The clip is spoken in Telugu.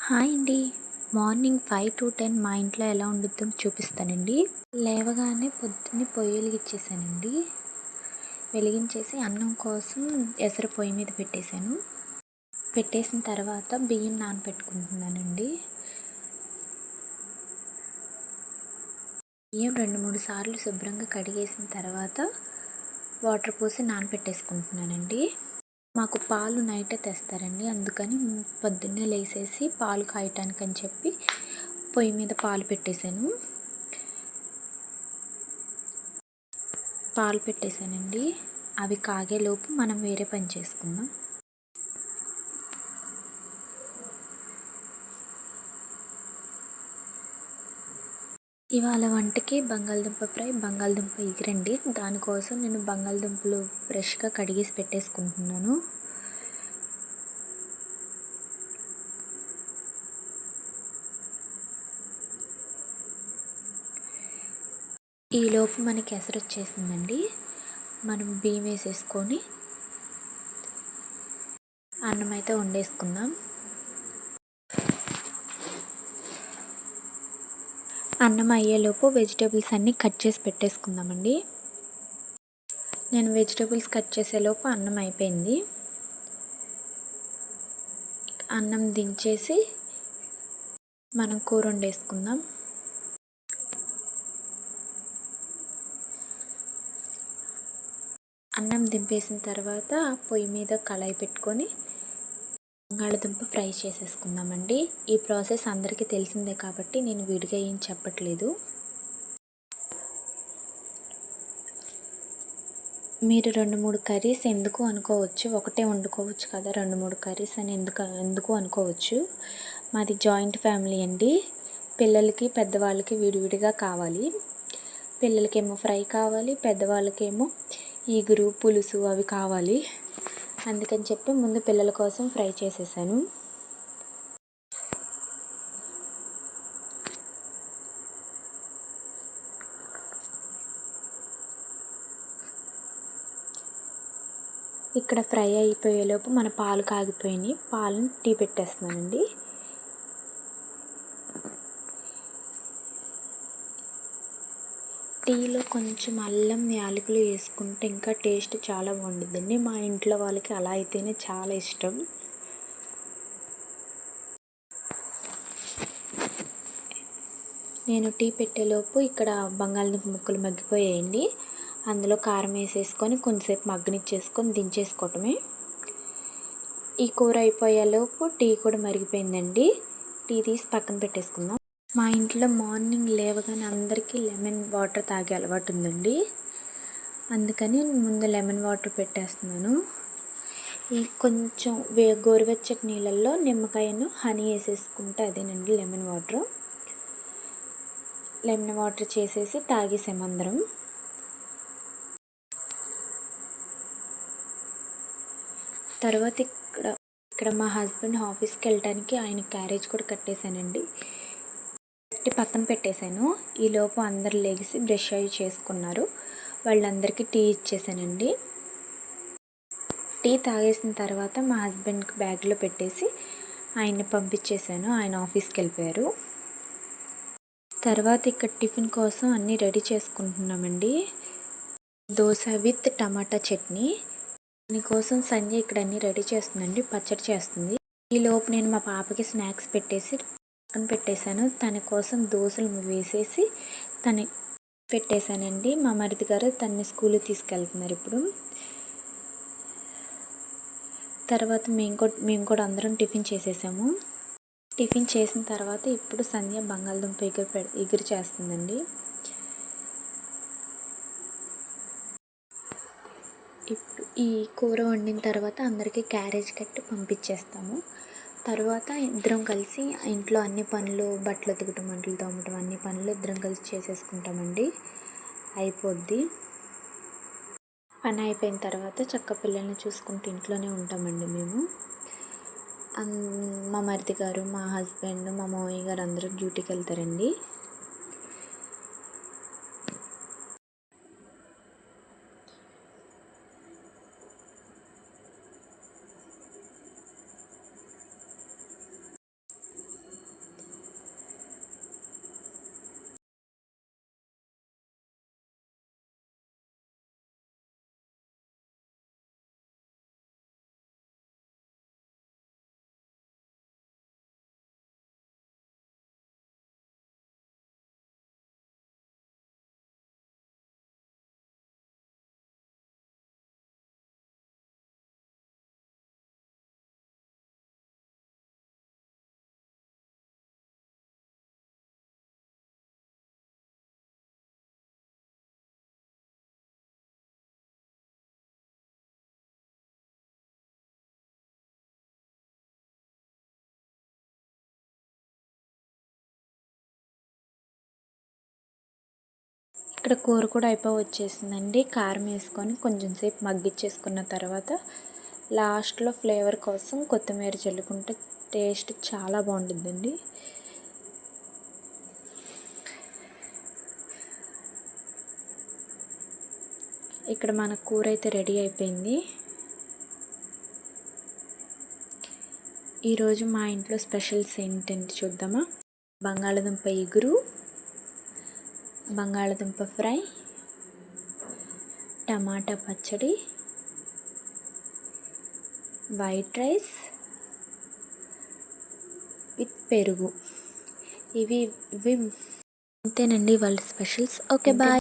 హాయ్ అండి. మార్నింగ్ 5-10 మా ఇంట్లో ఎలా వండుద్దో చూపిస్తానండి. లేవగానే పొద్దున్నే పొయ్యి వెలిగించేసానండి. వెలిగించేసి అన్నం కోసం ఎసరు పొయ్యి మీద పెట్టేశాను. పెట్టేసిన తర్వాత బియ్యం నానబెట్టుకుంటున్నానండి. బియ్యం 2-3 సార్లు శుభ్రంగా కడిగేసిన తర్వాత వాటర్ పోసి నానబెట్టేసుకుంటున్నానండి. మాకు పాలు నైటే తెస్తారండి, అందుకని పొద్దున్నే లేసేసి పాలు కాయటానికి అని చెప్పి పొయ్యి మీద పాలు పెట్టేశానండి. అవి కాగేలోపు మనం వేరే పని చేసుకుందాం. ఇవాళ వంటకి బంగాళదుంప ఫ్రై, బంగాళదుంప ఎగురండి. దానికోసం నేను బంగాళదుంపలు ఫ్రెష్గా కడిగేసి పెట్టేసుకుంటున్నాను. ఈలోపు మనకి ఎసరు వచ్చేసిందండి. మనం బియ్యం వేసేసుకొని అన్నం అయితే వండేసుకుందాం. అన్నం అయ్యేలోపు వెజిటేబుల్స్ అన్నీ కట్ చేసి పెట్టేసుకుందామండి. నేను వెజిటేబుల్స్ కట్ చేసేలోపు అన్నం అయిపోయింది. అన్నం దించేసి మనం కూర వండేసుకుందాం. అన్నం దింపేసిన తర్వాత పొయ్యి మీద కళాయి పెట్టుకొని బంగాళదుంప ఫ్రై చేసేసుకుందామండి. ఈ ప్రాసెస్ అందరికీ తెలిసిందే కాబట్టి నేను విడిగా ఏం చెప్పట్లేదు. మీరు 2-3 కర్రీస్ ఎందుకు అనుకోవచ్చు, ఒకటే వండుకోవచ్చు కదా 2-3 కర్రీస్ అని ఎందుకు అనుకోవచ్చు. మాది జాయింట్ ఫ్యామిలీ అండి. పిల్లలకి పెద్దవాళ్ళకి విడివిడిగా కావాలి. పిల్లలకేమో ఫ్రై కావాలి, పెద్దవాళ్ళకేమో ఈగురు పులుసు అవి కావాలి. అందుకని చెప్పి ముందు పిల్లల కోసం ఫ్రై చేసేసాను. ఇక్కడ ఫ్రై అయిపోయేలోపు మన పాలు కాగిపోయినాయి. పాలను టీ పెట్టేస్తున్నానండి. టీలో కొంచెం అల్లం యాలకులు వేసుకుంటే ఇంకా టేస్ట్ చాలా బాగుంటుందండి. మా ఇంట్లో వాళ్ళకి అలా అయితేనే చాలా ఇష్టం. నేను టీ పెట్టేలోపు ఇక్కడ బంగాళదుంప ముక్కలు మగ్గిపోయాయండి. అందులో కారం వేసేసుకొని కొంచెంసేపు మగ్గనిచ్చేసుకొని దించేసుకోవటమే. ఈ కూర అయిపోయేలోపు టీ కూడా మరిగిపోయిందండి. టీ తీసి పక్కన పెట్టేసుకుందాం. మా ఇంట్లో మార్నింగ్ లేవగానే అందరికీ లెమన్ వాటర్ తాగే అలవాటు ఉందండి. అందుకని ముందు లెమన్ వాటర్ పెట్టేస్తున్నాను. ఈ కొంచెం గోరువెచ్చటి నీళ్ళల్లో నిమ్మకాయను హనీ వేసేసుకుంటే అదేనండి లెమన్ వాటర్. లెమన్ వాటర్ చేసేసి తాగేసామందరం. తర్వాత ఇక్కడ మా హస్బెండ్ ఆఫీస్కి వెళ్ళటానికి ఆయన క్యారేజ్ కూడా కట్టేశానండి. పక్కన పెట్టేశాను. ఈలోపు అందరు లెగిసి బ్రష్ అవి చేసుకున్నారు. వాళ్ళందరికీ టీ ఇచ్చేసానండి. టీ తాగేసిన తర్వాత మా హస్బెండ్కి బ్యాగ్లో పెట్టేసి ఆయన్ని పంపించేశాను. ఆయన ఆఫీస్కి వెళ్ళిపోయారు. తర్వాత ఇక్కడ టిఫిన్ కోసం అన్నీ రెడీ చేసుకుంటున్నామండి. Dosa with tomato chutney. దీనికోసం సంజయ్ ఇక్కడ అన్నీ రెడీ చేస్తుందండి, పచ్చడి చేస్తుంది. ఈలోపు నేను మా పాపకి స్నాక్స్ పెట్టేశాను. తన కోసం దోశలు వేసేసి పెట్టేశానండి. మా మరిది గారు తనని స్కూల్కి తీసుకెళ్తున్నారు ఇప్పుడు. తర్వాత మేము కూడా అందరం టిఫిన్ చేసేసాము. టిఫిన్ చేసిన తర్వాత ఇప్పుడు సంధ్య బంగాళదుంప ఎగురు చేస్తుందండి. ఇప్పుడు ఈ కూర వండిన తర్వాత అందరికీ క్యారేజ్ కట్టి పంపించేస్తాము. తర్వాత ఇద్దరం కలిసి ఇంట్లో అన్ని పనులు, బట్టలు ఉతకటం, అంట్లు తోమటం, అన్ని పనులు ఇద్దరం కలిసి చేసేసుకుంటామండి. అయిపోద్ది. పని అయిపోయిన తర్వాత చక్క పిల్లల్ని చూసుకుంటూ ఇంట్లోనే ఉంటామండి మేము. మా మరిది గారు, మా హస్బెండ్, మా మామయ్య గారు అందరూ డ్యూటీకి వెళ్తారండి. ఇక్కడ కూర కూడా వచ్చేసిందండి. కారం వేసుకొని కొంచెం సేపు మగ్గిచ్చేసుకున్న తర్వాత లాస్ట్లో ఫ్లేవర్ కోసం కొత్తిమీర చల్లుకుంటే టేస్ట్ చాలా బాగుంటుందండి. ఇక్కడ మన కూర అయితే రెడీ అయిపోయింది. ఈరోజు మా ఇంట్లో స్పెషల్స్ ఏంటంటే చూద్దామా. బంగాళదుంప ఇగురు, బంగాళదుంప ఫ్రై, టమాటా పచ్చడి, వైట్ రైస్ విత్ పెరుగు. ఇవి అంతేనండి వాళ్ళ స్పెషల్స్. Okay, bye.